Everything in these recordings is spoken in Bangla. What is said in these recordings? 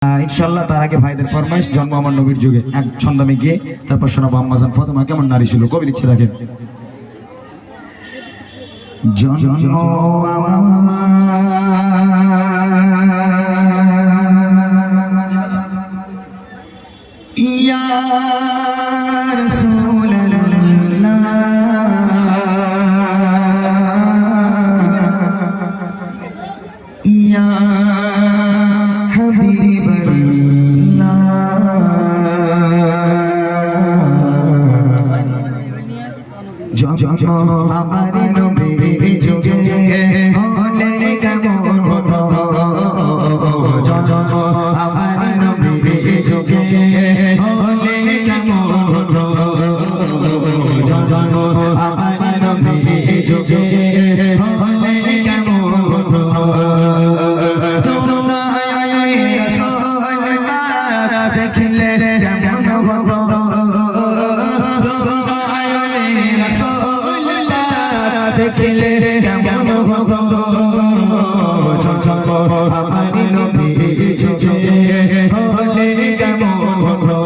ইনশাআল্লাহ তার আগে ভাইদের ফরমাইশ জন্ম আমার নবীর যুগে এক ছন্দমে গিয়ে তারপর শোনাবো আম্মাজান ফাতেমা কেমন নারী ছিল। কবি লিখছে রাখেন, জন্ম ইয়া রাসূলুল্লাহ ইয়া আমার নবীর যুগে হলে কেমন হতো, আমার নবীর যুগে হলে কেমন হতো, আমার নবীর যুগে হলে কেমন হতো, দেখলে কেমন হতো, দেখলে কেমন হতো, আমার নবীর যুগে হলে কেমন হতো,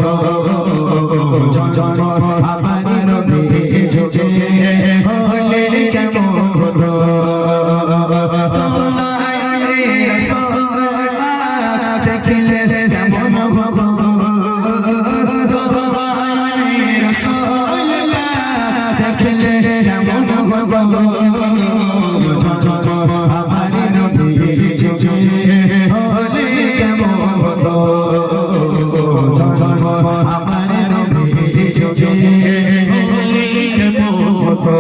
আমার নবীর যুগে হলে কেমন হতো, দেখলে কেমন হতো, দেখলে কেমন হতো, আমার নবীর যুগে হলে কেমন হতো, আমার নবীর যুগে হলে কেমন হতো,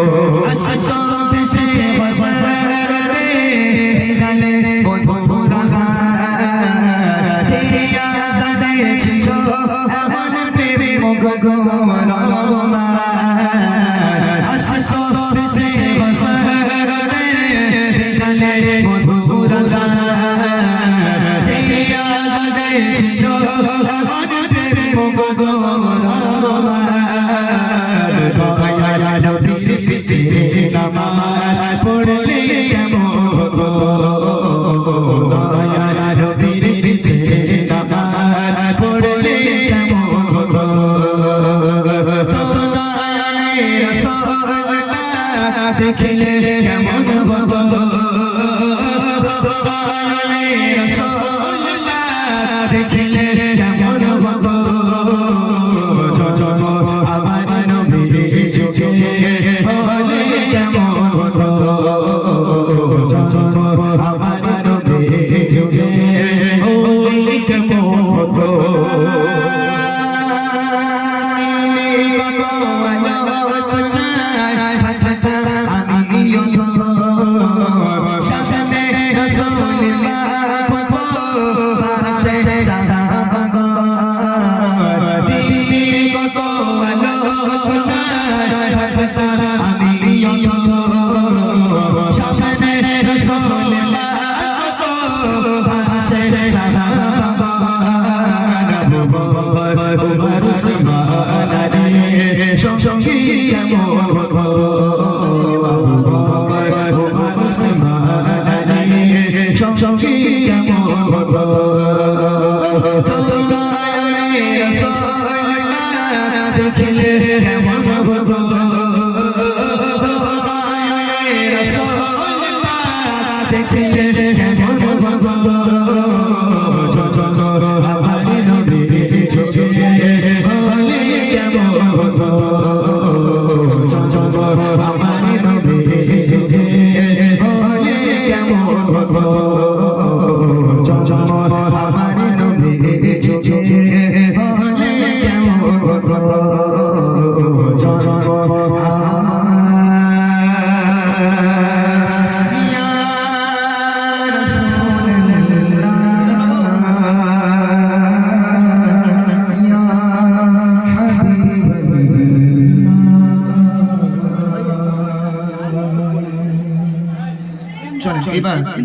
নবীর পিছে নামাজ পড়লে কেমন হতো, নবীর পিছে নামাজ পড়লে কেমন হতো, দেখলে কেমন হতো, দেখলে কেমন হতো, আমার নবীর যুগে হলে কেমন হতো, আমার নবীর যুগে হলে কেমন হতো, সঙ্গী কেমন হতো, সঙ্গী কেমন হতো, দেখলে কেমন হতো, দেখলে কেমন হতো, আমার নবীর যুগে হলে কেমন হতো, আমার নবীর যুগে হলে কেমন হতো, আমার নবীর যুগে হলে কেমন হতো, চলেন এবার